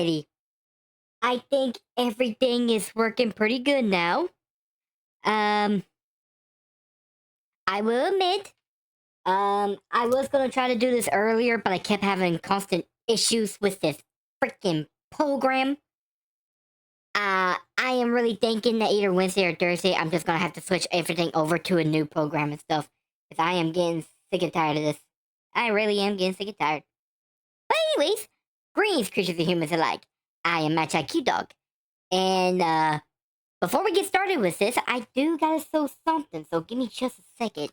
Alrighty. I think everything is working pretty good now. Um, I will admit, I was gonna try to do this earlier, but I kept having constant issues with this freaking program. I am really thinking that either Wednesday or Thursday, I'm just gonna have to switch everything over to a new program and stuff. Because I am getting sick and tired of this. I really am getting sick and tired. But anyways, greetings, creatures and humans alike. I am Match IQ Dog. And before we get started with this, I do gotta show something, so give me just a second.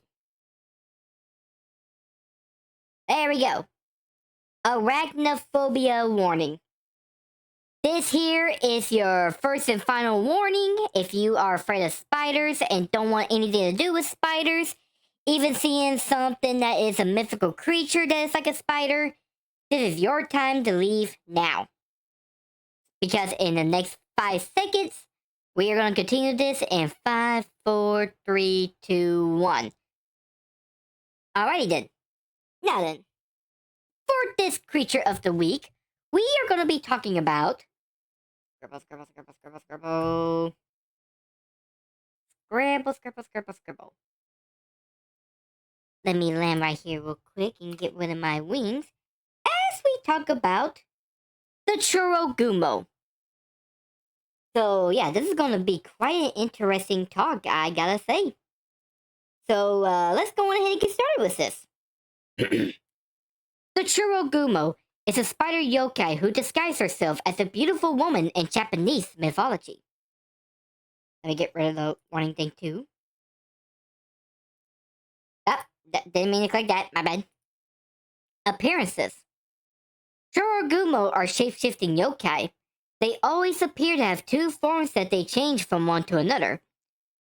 There we go. Arachnophobia Warning. This here is your first and final warning if you are afraid of spiders and don't want anything to do with spiders. Even seeing something that is a mythical creature that is like a spider, this is your time to leave now. Because in the next 5 seconds, we are going to continue this in 5, 4, 3, 2, 1. Alrighty then. Now then, for this creature of the week, we are going to be talking about... Scribble, scribble, scribble, scribble, scribble. Scribble, scribble, scribble, scribble. Let me land right here real quick and get rid of my wings. As we talk about the Jorogumo. So, yeah, this is going to be quite an interesting talk, I gotta say. So, let's go on ahead and get started with this. The Jorogumo is a spider yokai who disguises herself as a beautiful woman in Japanese mythology. Let me get rid of the warning thing, too. Didn't mean to click that, my bad. Appearances. Jorogumo are shape-shifting yokai. They always appear to have two forms that they change from one to another.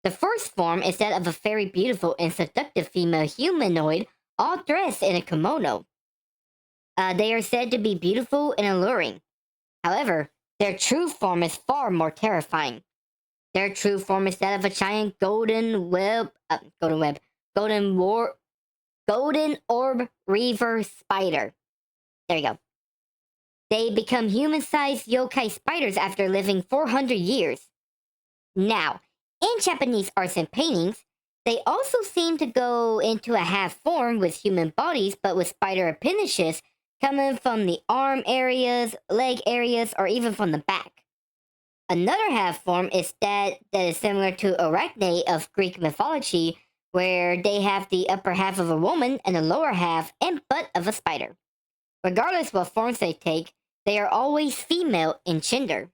The first form is that of a very beautiful and seductive female humanoid, all dressed in a kimono. They are said to be beautiful and alluring. However, their true form is far more terrifying. Their true form is that of a giant golden orb reaver spider. There you go. They become human-sized yokai spiders after living 400 years. Now, in Japanese arts and paintings, they also seem to go into a half form with human bodies, but with spider appendages coming from the arm areas, leg areas, or even from the back. Another half form is that is similar to Arachne of Greek mythology, where they have the upper half of a woman and the lower half and butt of a spider. Regardless what forms they take, they are always female in gender.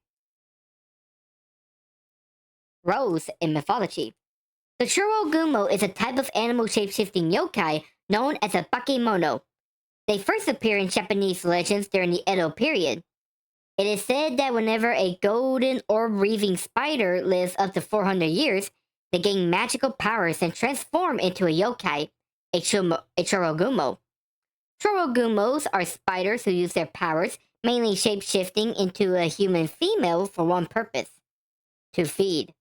Rose in mythology. The Jorogumo is a type of animal shape-shifting yokai known as a bakemono. They first appear in Japanese legends during the Edo period. It is said that whenever a golden orb-weaving spider lives up to 400 years, they gain magical powers and transform into a yokai, a Jorogumo. Jorogumos are spiders who use their powers, mainly shape-shifting into a human female for one purpose: to feed.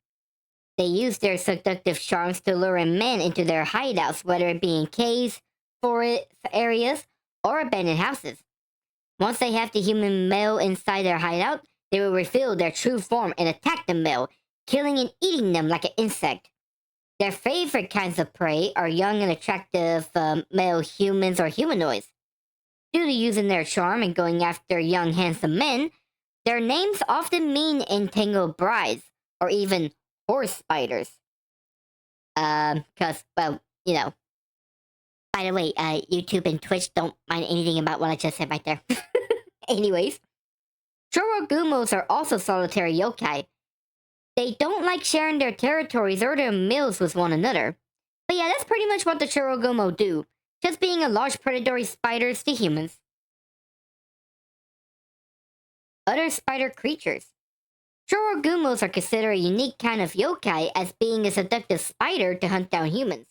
They use their seductive charms to lure in men into their hideouts, whether it be in caves, forest areas, or abandoned houses. Once they have the human male inside their hideout, they will reveal their true form and attack the male, killing and eating them like an insect. Their favorite kinds of prey are young and attractive male humans or humanoids. Due to using their charm and going after young handsome men, their names often mean entangled brides, or even horse spiders. Because, well, you know. By the way, YouTube and Twitch don't mind anything about what I just said right there. Anyways, Jorogumos are also solitary yokai. They don't like sharing their territories or their meals with one another. But yeah, that's pretty much what the Jorogumo do, just being a large predatory spiders to humans. Other spider creatures. Jorogumos are considered a unique kind of yokai as being a seductive spider to hunt down humans.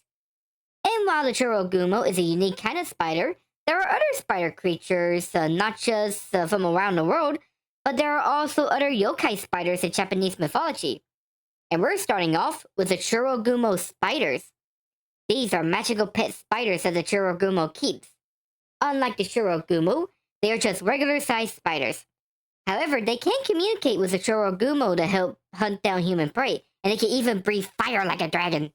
And while the Jorogumo is a unique kind of spider, there are other spider creatures, not just from around the world, but there are also other yokai spiders in Japanese mythology. And we're starting off with the Jorogumo Spiders. These are magical pet spiders that the Jorogumo keeps. Unlike the Jorogumo, they are just regular-sized spiders. However, they can communicate with the Jorogumo to help hunt down human prey, and they can even breathe fire like a dragon.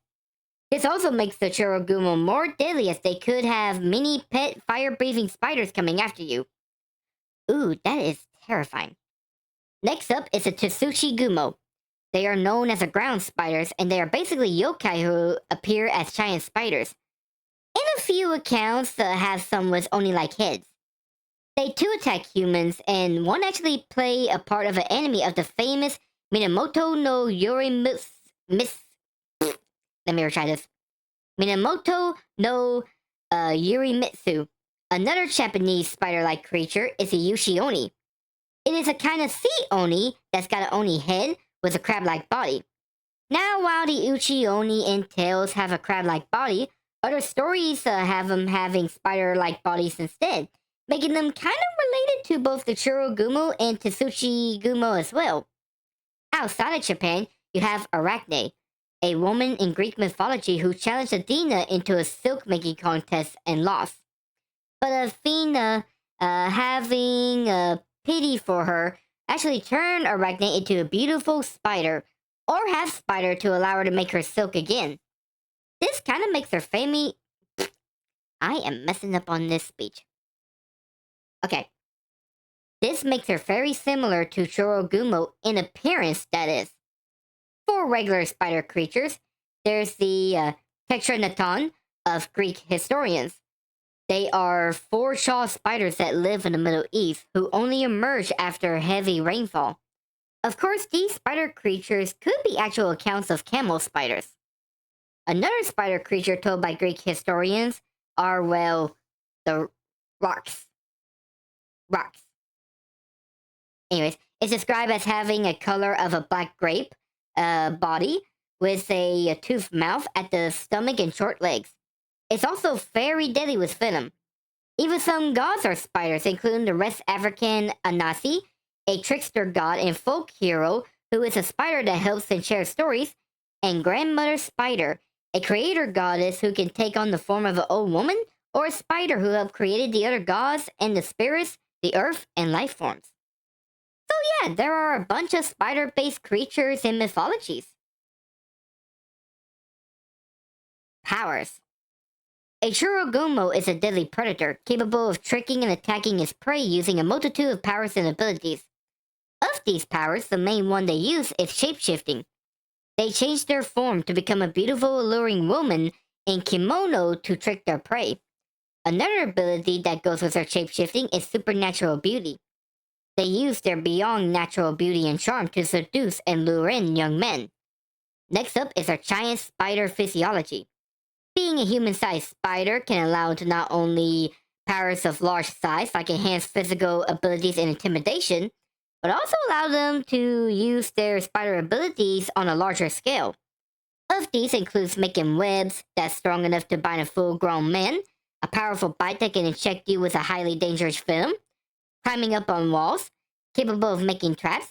This also makes the Jorogumo more deadly as they could have mini pet fire-breathing spiders coming after you. Ooh, that is terrifying. Next up is the Tsuchigumo. They are known as the ground spiders, and they are basically yokai who appear as giant spiders. In a few accounts, have some with only like heads. They too attack humans, and one actually play a part of an enemy of the famous Minamoto no Yorimitsu. Let me retry this. Minamoto no Yorimitsu. Another Japanese spider-like creature is a Ushi Oni. It is a kind of sea oni that's got an oni head with a crab-like body. Now, while the Ushi Oni and tails have a crab-like body, other stories have them having spider-like bodies instead, making them kind of related to both the Jorogumo and Tsuchigumo as well. Outside of Japan, you have Arachne, a woman in Greek mythology who challenged Athena into a silk-making contest and lost. But Athena, having pity for her, actually turned Arachne into a beautiful spider, or half spider to allow her to make her silk again. This kind of makes her famous. I am messing up on this speech. Okay. This makes her very similar to Jorogumo in appearance, that is. For regular spider creatures, there's the Tetragnathon of Greek historians. They are four-jawed spiders that live in the Middle East who only emerge after heavy rainfall. Of course, these spider creatures could be actual accounts of camel spiders. Another spider creature told by Greek historians are, well, the Rhox. Rhox. Anyways, it's described as having a color of a black grape body with a toothed mouth at the stomach and short legs. It's also very deadly with venom. Even some gods are spiders, including the West African Anasi, a trickster god and folk hero who is a spider that helps and shares stories, and Grandmother Spider, a creator goddess who can take on the form of an old woman, or a spider who helped create the other gods and the spirits, the earth, and life forms. So yeah, there are a bunch of spider-based creatures in mythologies. Powers. A Jorogumo is a deadly predator, capable of tricking and attacking its prey using a multitude of powers and abilities. Of these powers, the main one they use is shapeshifting. They change their form to become a beautiful, alluring woman in kimono to trick their prey. Another ability that goes with their shapeshifting is supernatural beauty. They use their beyond natural beauty and charm to seduce and lure in young men. Next up is our giant spider physiology. Being a human-sized spider can allow to not only powers of large size, like enhanced physical abilities and intimidation, but also allow them to use their spider abilities on a larger scale. Of these includes making webs that's strong enough to bind a full-grown man, a powerful bite that can inject you with a highly dangerous venom, climbing up on walls, capable of making traps,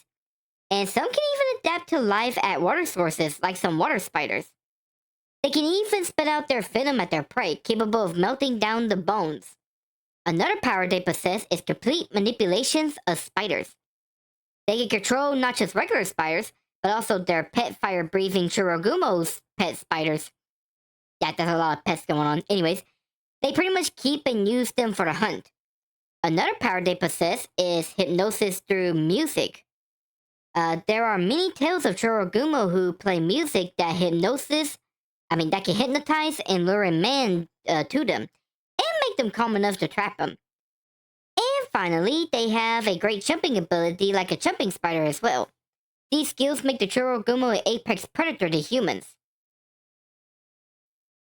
and some can even adapt to life at water sources, like some water spiders. They can even spit out their venom at their prey, capable of melting down the bones. Another power they possess is complete manipulations of spiders. They can control not just regular spiders, but also their pet fire-breathing Jorogumo's pet spiders. Yeah, there's a lot of pets going on. Anyways, they pretty much keep and use them for the hunt. Another power they possess is hypnosis through music. There are many tales of Jorogumo who play music that can hypnotize and lure a man to them, and make them calm enough to trap them. And finally, they have a great jumping ability like a jumping spider as well. These skills make the Jorogumo an apex predator to humans.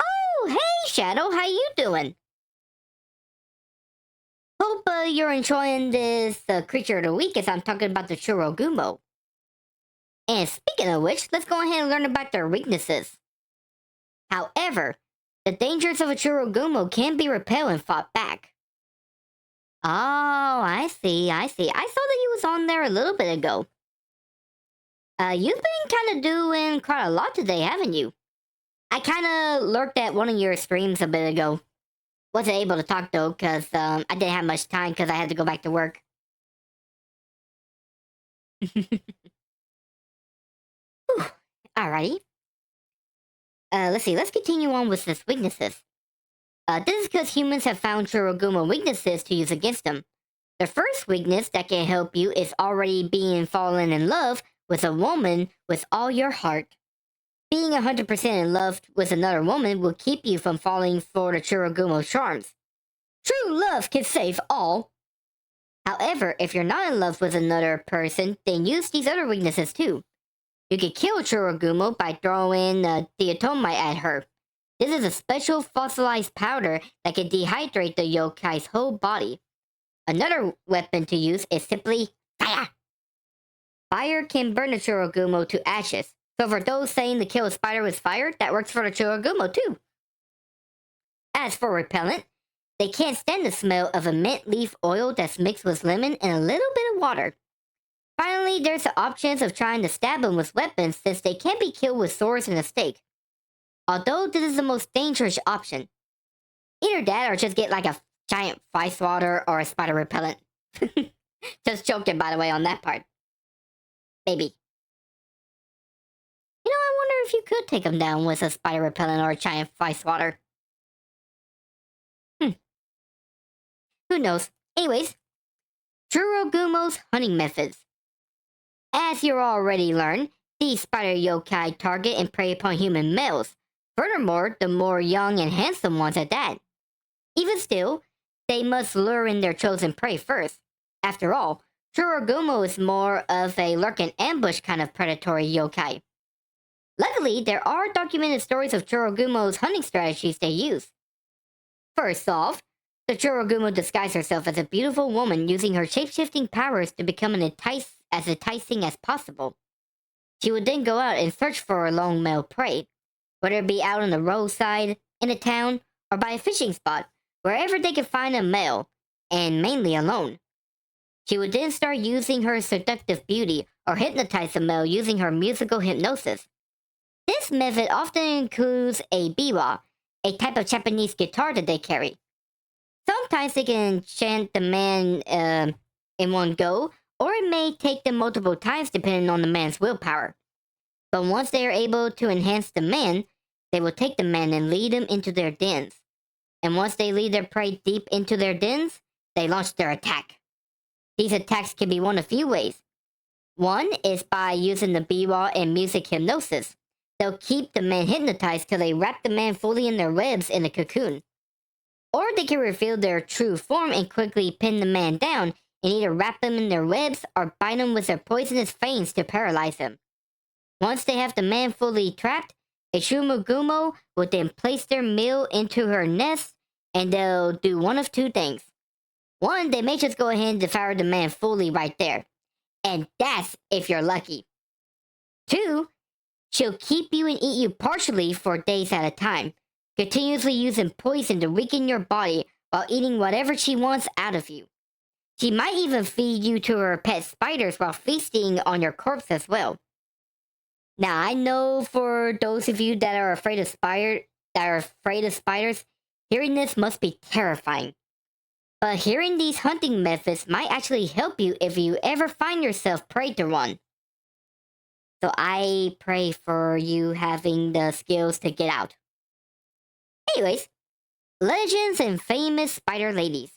Oh, hey Shadow, how you doing? Hope you're enjoying this creature of the week as I'm talking about the Jorogumo. And speaking of which, let's go ahead and learn about their weaknesses. However, the dangers of a Jorogumo can be repelled and fought back. Oh, I see. I saw that you was on there a little bit ago. You've been kind of doing quite a lot today, haven't you? I kind of lurked at one of your streams a bit ago. Wasn't able to talk though, because I didn't have much time because I had to go back to work. Alrighty. Let's see. Let's continue on with his weaknesses. This is because humans have found Jorogumo weaknesses to use against them. The first weakness that can help you is already being fallen in love with a woman with all your heart. Being 100% in love with another woman will keep you from falling for the Jorogumo's charms. True love can save all. However, if you're not in love with another person, then use these other weaknesses too. You can kill Jorogumo by throwing diatomite at her. This is a special fossilized powder that can dehydrate the yokai's whole body. Another weapon to use is simply fire. Fire can burn the Jorogumo to ashes. So for those saying to kill a spider with fire, that works for the Jorogumo too. As for repellent, they can't stand the smell of a mint leaf oil that's mixed with lemon and a little bit of water. Finally, there's the options of trying to stab them with weapons since they can't be killed with swords and a stake. Although this is the most dangerous option. Either that or just get like a giant fly swatter or a spider repellent. Just joking, by the way, on that part. Maybe. You know, I wonder if you could take them down with a spider repellent or a giant fly swatter. Who knows? Anyways, Jorogumo's hunting methods. As you already learned, these spider yokai target and prey upon human males. Furthermore, the more young and handsome ones at that. Even still, they must lure in their chosen prey first. After all, Jorogumo is more of a lurk and ambush kind of predatory yokai. Luckily, there are documented stories of Jorogumo's hunting strategies they use. First off, the Jorogumo disguised herself as a beautiful woman using her shape-shifting powers to become as enticing as possible. She would then go out and search for a lone male prey, whether it be out on the roadside, in a town, or by a fishing spot, wherever they could find a male, and mainly alone. She would then start using her seductive beauty or hypnotize the male using her musical hypnosis. This method often includes a biwa, a type of Japanese guitar that they carry. Sometimes they can enchant the man in one go, or it may take them multiple times depending on the man's willpower. But once they are able to enhance the man, they will take the man and lead him into their dens. And once they lead their prey deep into their dens, they launch their attack. These attacks can be one of few ways. One is by using the biwa and music hypnosis. They'll keep the man hypnotized till they wrap the man fully in their webs in a cocoon. Or they can reveal their true form and quickly pin the man down and either wrap him in their webs or bite him with their poisonous fangs to paralyze him. Once they have the man fully trapped, a Jorogumo will then place their meal into her nest and they'll do one of two things. One, they may just go ahead and devour the man fully right there. And that's if you're lucky. Two, she'll keep you and eat you partially for days at a time, continuously using poison to weaken your body while eating whatever she wants out of you. She might even feed you to her pet spiders while feasting on your corpse as well. Now, I know for those of you that are afraid of spiders, hearing this must be terrifying. But hearing these hunting methods might actually help you if you ever find yourself prey to one. So I pray for you having the skills to get out. Anyways, legends and famous spider ladies.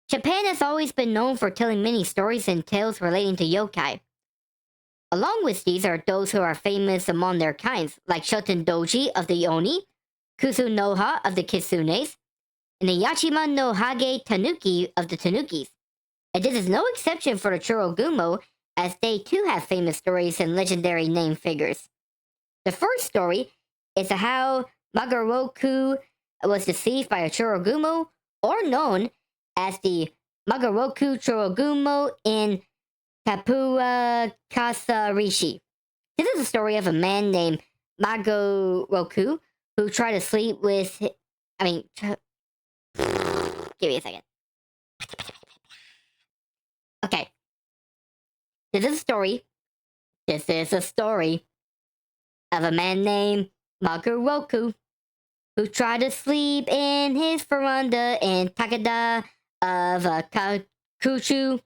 Japan has always been known for telling many stories and tales relating to yokai. Along with these are those who are famous among their kinds, like Shoten Doji of the Oni, Kusunoha of the Kitsunes, and the Yachima no Hage Tanuki of the Tanukis. And this is no exception for the Jorogumo, as they too have famous stories and legendary name figures. The first story is how Magoroku was deceived by a Jorogumo, or known as the Magoroku Jorogumo in Kapua Kasarishi. This is a story of a man named Magoroku who tried to sleep with... Give me a second. Okay. This is a story of a man named Magoroku who tried to sleep in his veranda in Takeda of Kakushu.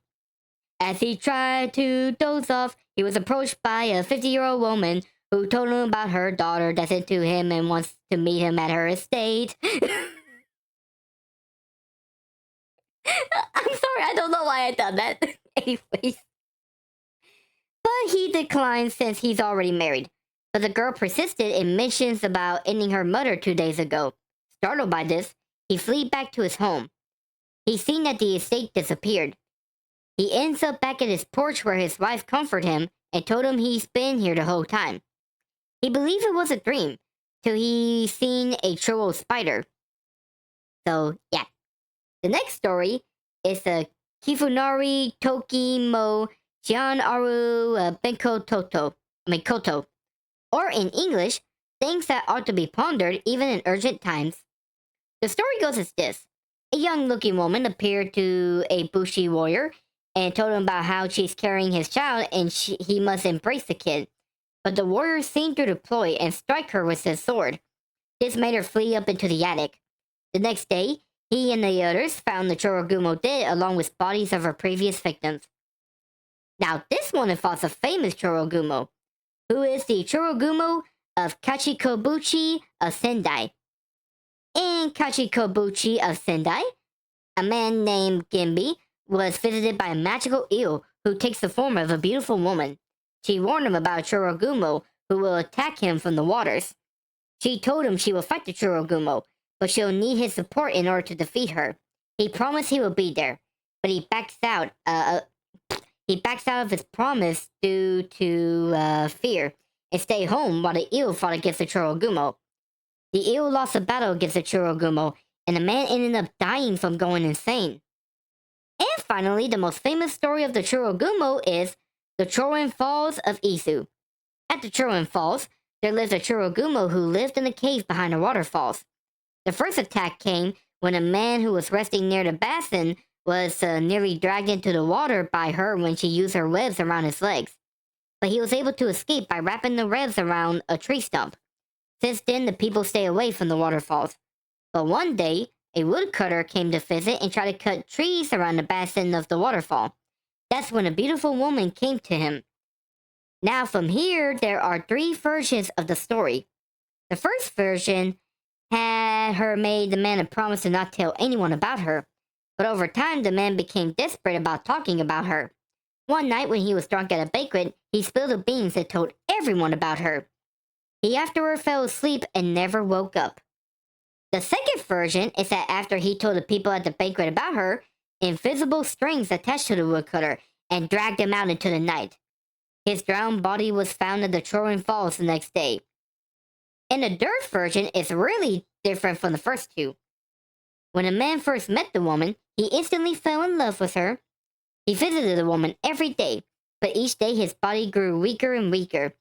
As he tried to doze off, he was approached by a 50-year-old woman who told him about her daughter that's into him and wants to meet him at her estate. I'm sorry, I don't know why I done that. Anyways. But he declined since he's already married. But the girl persisted and mentions about ending her mother 2 days ago. Startled by this, he flees back to his home. He's seen that the estate disappeared. He ends up back at his porch where his wife comforted him and told him he's been here the whole time. He believed it was a dream, till he seen a Jorogumo spider. So, yeah. The next story is the Kifunari Tokimo Jian Aru Benko Koto. Or in English, things that ought to be pondered even in urgent times. The story goes as this. A young-looking woman appeared to a Bushi warrior and told him about how she's carrying his child and he must embrace the kid. But the warrior seen through the ploy and strike her with his sword. This made her flee up into the attic. The next day, he and the others found the Jorogumo dead along with bodies of her previous victims. Now this one involves a famous Jorogumo, who is the Jorogumo of Kashikobushi of Sendai. In Kashikobushi of Sendai, a man named Gimbi was visited by a magical eel who takes the form of a beautiful woman. She warned him about Jorogumo who will attack him from the waters. She told him she will fight the Jorogumo, but she'll need his support in order to defeat her. He promised he will be there, but he backs out. He backs out of his promise due to fear and stay home while the eel fought against the Jorogumo. The eel lost a battle against the Jorogumo, and the man ended up dying from going insane. And finally, the most famous story of the Jorogumo is the Joren Falls of Izu. At the Joren Falls, there lived a Jorogumo who lived in a cave behind the waterfalls. The first attack came when a man who was resting near the basin was nearly dragged into the water by her when she used her webs around his legs. But he was able to escape by wrapping the webs around a tree stump. Since then, the people stay away from the waterfalls. But one day, a woodcutter came to visit and tried to cut trees around the basin of the waterfall. That's when a beautiful woman came to him. Now from here, there are 3 versions of the story. The first version had her made the man a promise to not tell anyone about her. But over time, the man became desperate about talking about her. One night when he was drunk at a banquet, he spilled the beans and told everyone about her. He afterward fell asleep and never woke up. The second version is that after he told the people at the banquet about her, invisible strings attached to the woodcutter and dragged him out into the night. His drowned body was found in the Joren Falls the next day. And the third version is really different from the first 2. When a man first met the woman, he instantly fell in love with her. He visited the woman every day, but each day his body grew weaker and weaker.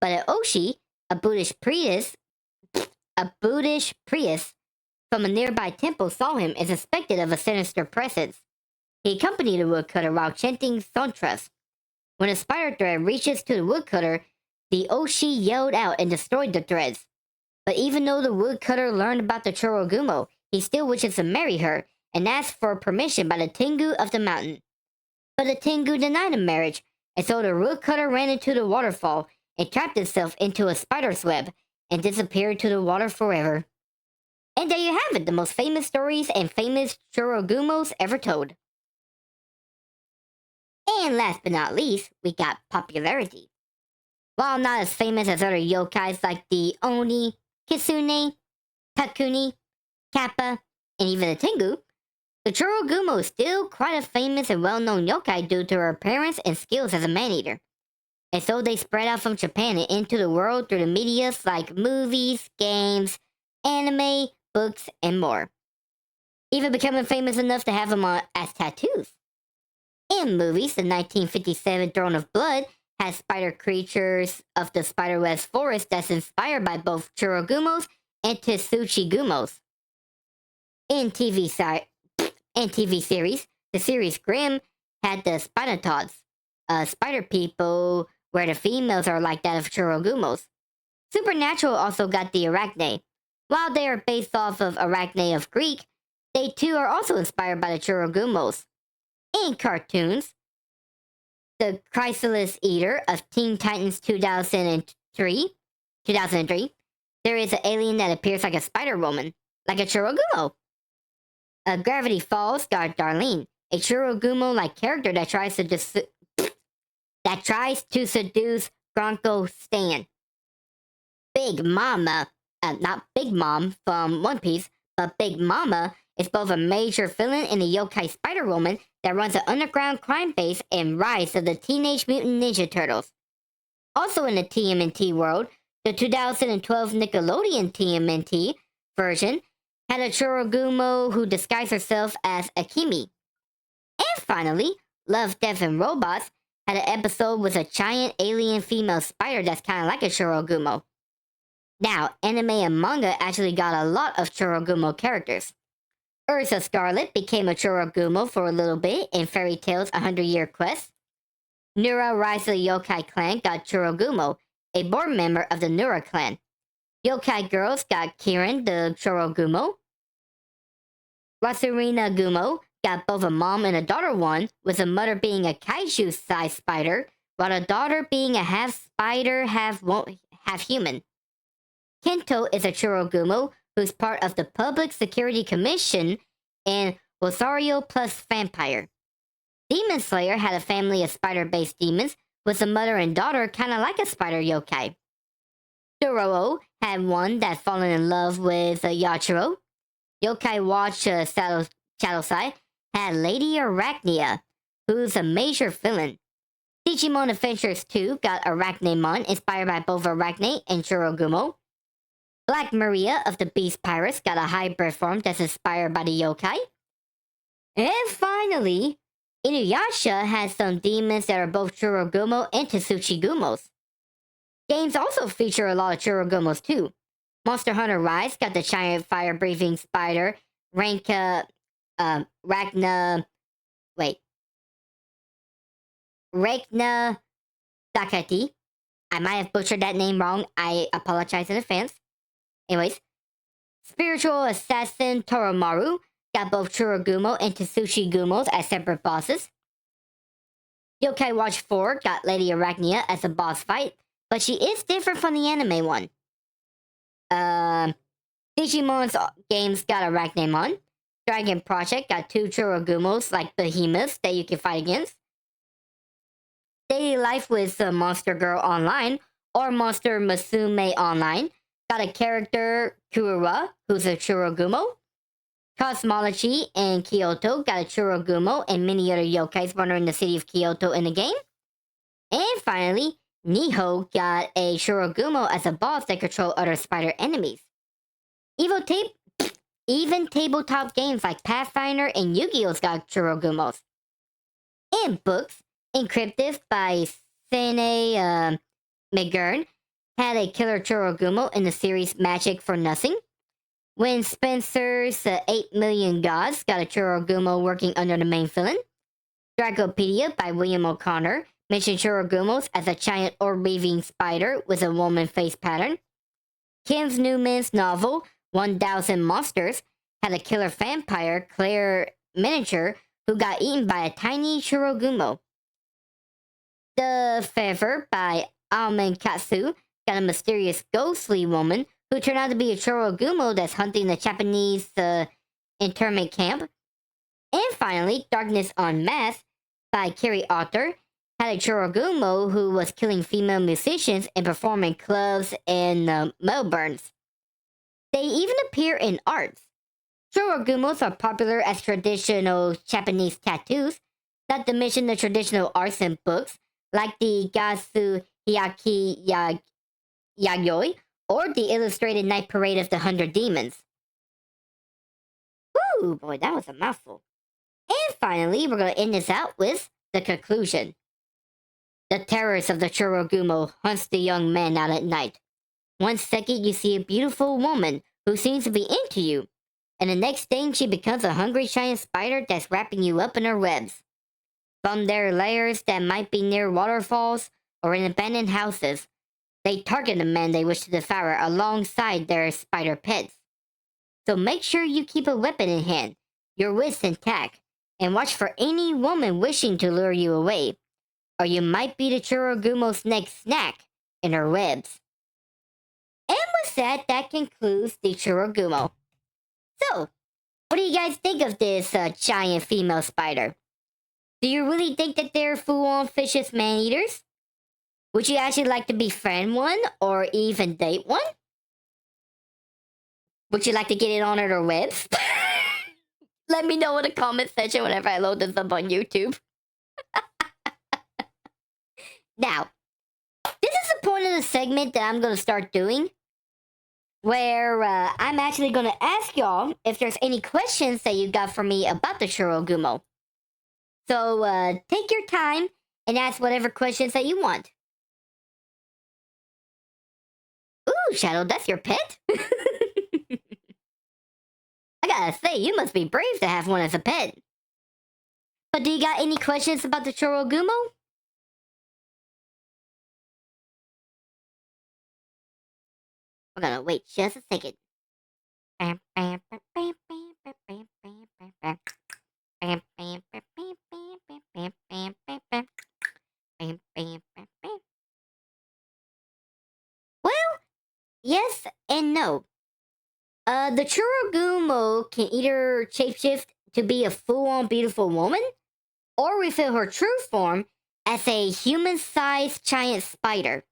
But an Ushi, a Buddhist priest from a nearby temple saw him and suspected of a sinister presence. He accompanied the woodcutter while chanting sutras. When a spider thread reaches to the woodcutter, the Ushi yelled out and destroyed the threads. But even though the woodcutter learned about the Jorogumo, he still wishes to marry her and asked for permission by the Tengu of the mountain. But the Tengu denied the marriage, and so the woodcutter ran into the waterfall and trapped himself into a spider's web and disappeared to the water forever. And there you have it, the most famous stories and famous Jorogumos ever told. And last but not least, we got popularity. While not as famous as other yokais like the Oni, Kitsune, Takuni, Kappa, and even the Tengu, the Jorogumo is still quite a famous and well-known yokai due to her appearance and skills as a man-eater. And so they spread out from Japan and into the world through the medias like movies, games, anime, books, and more. Even becoming famous enough to have them on as tattoos. In movies, the 1957 Throne of Blood has spider creatures of the spiderweb's forest that's inspired by both Jorogumos and Tsuchigumos. In TV series, the series Grimm had the Spinatods, spider people where the females are like that of Jorogumos. Supernatural also got the Arachne. While they are based off of Arachne of Greek, they too are also inspired by the Jorogumos. In cartoons, the Chrysalis Eater of Teen Titans 2003, there is an alien that appears like a Spider Woman, like a Jorogumo. Gravity Falls got Darlene, a Jorogumo-like character that tries to seduce Bronco Stan. Big Mama, not Big Mom from One Piece, but Big Mama is both a major villain in the Yokai Spider Woman that runs an underground crime base and Rise of the Teenage Mutant Ninja Turtles. Also in the TMNT world, the 2012 Nickelodeon TMNT version had a Jorogumo who disguised herself as Akemi. And finally, Love, Death, and Robots had an episode with a giant alien female spider that's kind of like a Jorogumo. Now, anime and manga actually got a lot of Jorogumo characters. Ursa Scarlet became a Jorogumo for a little bit in Fairy Tail's 100-Year Quest. Nura Rise of the Yokai Clan got Jorogumo, a board member of the Nura clan. Yokai Girls got Kirin the Jorogumo. Rasurina Gumo got both a mom and a daughter one, with the mother being a kaiju-sized spider, while the daughter being a half spider, half human. Kento is a Jorogumo who's part of the Public Security Commission and Rosario plus Vampire. Demon Slayer had a family of spider-based demons, with a mother and daughter kind of like a spider yokai. Dororo had one that fallen in love with Yachiro. Yokai Watch Shadowside had Lady Arachne, who's a major villain. Digimon Adventures 2 got Arachnemon, inspired by both Arachne and Jorogumo. Black Maria of the Beast Pirates got a hybrid form that's inspired by the yokai. And finally, Inuyasha has some demons that are both Jorogumo and Tsuchigumos. Games also feature a lot of Jorogumos too. Monster Hunter Rise got the giant fire-breathing spider, Ragna Dakati. I might have butchered that name wrong. I apologize in advance. Anyways, Spiritual Assassin Toromaru got both Jorogumo and Tsuchigumos as separate bosses. Yokai Watch 4 got Lady Arachne as a boss fight, but she is different from the anime one. Digimon's games got Arachnemon. Dragon Project got 2 Jorogumos like behemoths that you can fight against. Daily Life with Monster Girl Online or Monster Musume Online got a character, Kurura, who's a Jorogumo. Cosmology and Kyoto got a Jorogumo and many other yokais wandering the city of Kyoto in the game. And finally, Niho got a Jorogumo as a boss that control other spider enemies. Even tabletop games like Pathfinder and Yu-Gi-Oh's got Jorogumos. In books, Encrypted by Sene McGurn had a killer Jorogumo in the series Magic for Nothing. When Spencer's 8 Million Gods got a Jorogumo working under the main villain. Dragopedia by William O'Connor mentioned Jorogumos as a giant orb-weaving spider with a woman face pattern. Kim Newman's novel 1000 Monsters had a killer vampire, Claire Miniature, who got eaten by a tiny Jorogumo. The Fever by Aomen Katsu got a mysterious ghostly woman who turned out to be a Jorogumo that's hunting the Japanese internment camp. And finally, Darkness Unmasked by Kerry Arthur had a Jorogumo who was killing female musicians and performing clubs in Melbournes. They even appear in arts. Jorogumos are popular as traditional Japanese tattoos, not to mention the traditional arts and books like the Gasu Hyaki Yayoi or the Illustrated Night Parade of the 100 Demons. Woo, boy, that was a mouthful. And finally, we're going to end this out with the conclusion. The terrors of the Jorogumo hunts the young man out at night. One second you see a beautiful woman who seems to be into you, and the next thing she becomes a hungry giant spider that's wrapping you up in her webs. From their lairs that might be near waterfalls or in abandoned houses, they target the men they wish to devour alongside their spider pets. So make sure you keep a weapon in hand, your wits intact, and watch for any woman wishing to lure you away. or you might be the Jorogumo's next snack in her webs. And with that, that concludes the Jorogumo. So, what do you guys think of this giant female spider? Do you really think that they're full-on vicious man-eaters? Would you actually like to befriend one or even date one? Would you like to get it on her webs? Let me know in the comment section whenever I load this up on YouTube. Now, this is the point of the segment that I'm going to start doing, where I'm actually going to ask y'all if there's any questions that you got for me about the Jorogumo. So take your time and ask whatever questions that you want. Ooh, Shadow, that's your pet? I gotta say, you must be brave to have one as a pet. But do you got any questions about the Jorogumo? We're gonna wait just a second. Well, yes and no. The Jorogumo can either shapeshift to be a full-on beautiful woman, or reveal her true form as a human-sized giant spider.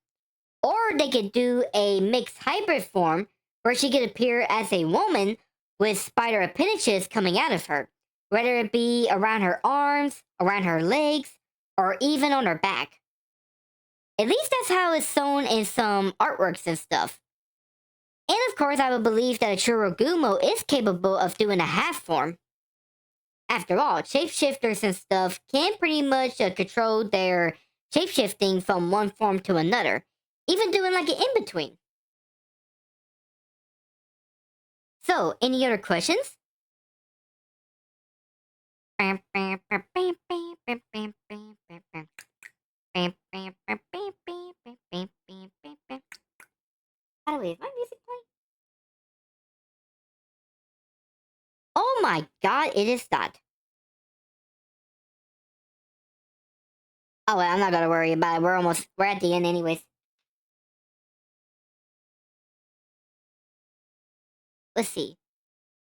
Or they could do a mixed hybrid form where she could appear as a woman with spider appendages coming out of her, whether it be around her arms, around her legs, or even on her back. At least that's how it's shown in some artworks and stuff. And of course, I would believe that a Jorogumo is capable of doing a half form. After all, shapeshifters and stuff can pretty much control their shapeshifting from one form to another, even doing like an in-between. So, any other questions? By the way, is my music playing? Oh my god, it is not. Oh well, I'm not gonna worry about it. We're at the end anyways. Let's see.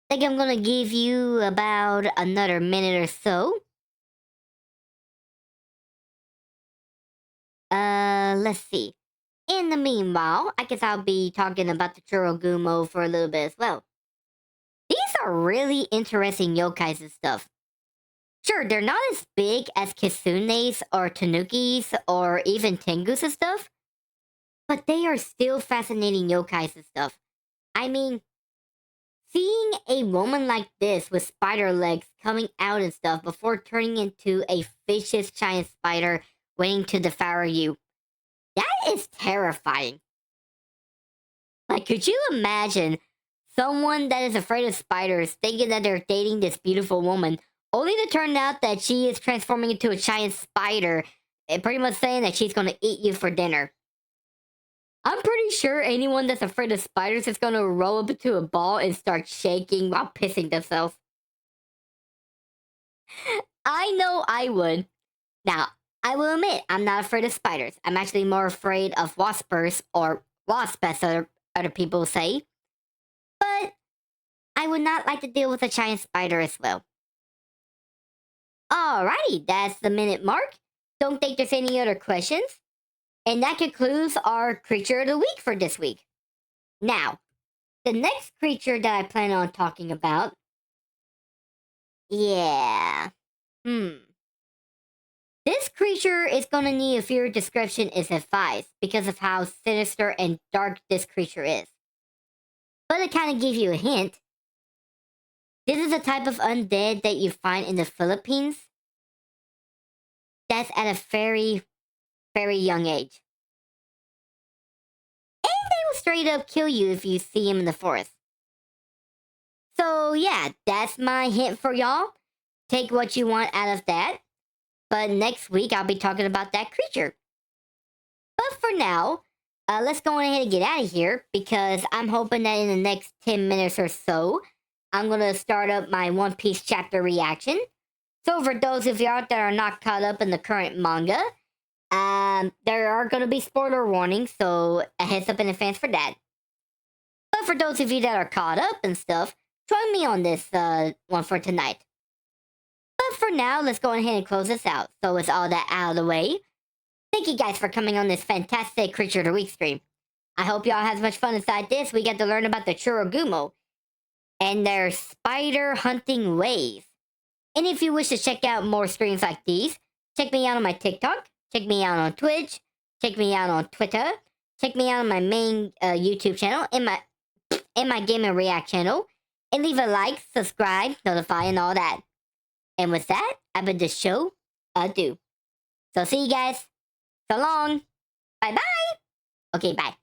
I think I'm gonna give you about another minute or so. Let's see. In the meanwhile, I guess I'll be talking about the Jorogumo for a little bit as well. These are really interesting yokais and stuff. Sure, they're not as big as kitsunes or tanukis or even tengus and stuff, but they are still fascinating yokais and stuff. I mean, seeing a woman like this with spider legs coming out and stuff before turning into a vicious giant spider waiting to devour you, that is terrifying. Like, could you imagine someone that is afraid of spiders thinking that they're dating this beautiful woman, only to turn out that she is transforming into a giant spider and pretty much saying that she's gonna eat you for dinner? I'm pretty sure anyone that's afraid of spiders is gonna roll up into a ball and start shaking while pissing themselves. I know I would. Now, I will admit, I'm not afraid of spiders. I'm actually more afraid of waspers, or wasps, as other people say. But I would not like to deal with a giant spider as well. Alrighty, that's the minute mark. Don't think there's any other questions. And that concludes our creature of the week for this week. Now, the next creature that I plan on talking about. Yeah. This creature is gonna need a fewer description is advised because of how sinister and dark this creature is. But to kind of give you a hint, this is a type of undead that you find in the Philippines that's at a very, very young age. And they will straight up kill you if you see him in the forest. So yeah, that's my hint for y'all. Take what you want out of that. But next week, I'll be talking about that creature. But for now, let's go ahead and get out of here because I'm hoping that in the next 10 minutes or so, I'm going to start up my One Piece chapter reaction. So for those of you out that are not caught up in the current manga, There are gonna be spoiler warnings, so a heads up in advance for that. But for those of you that are caught up and stuff, join me on this one for tonight. But for now, let's go ahead and close this out. So with all that out of the way, thank you guys for coming on this fantastic Creature of the Week stream. I hope y'all had as much fun inside this. We get to learn about the Jorogumo and their spider hunting ways. And if you wish to check out more streams like these, check me out on my TikTok, check me out on Twitch, check me out on Twitter, check me out on my main YouTube channel and my Game and React channel, and leave a like, subscribe, notify, and all that. And with that, I bid the show adieu. So see you guys. So long. Bye bye. Okay, bye.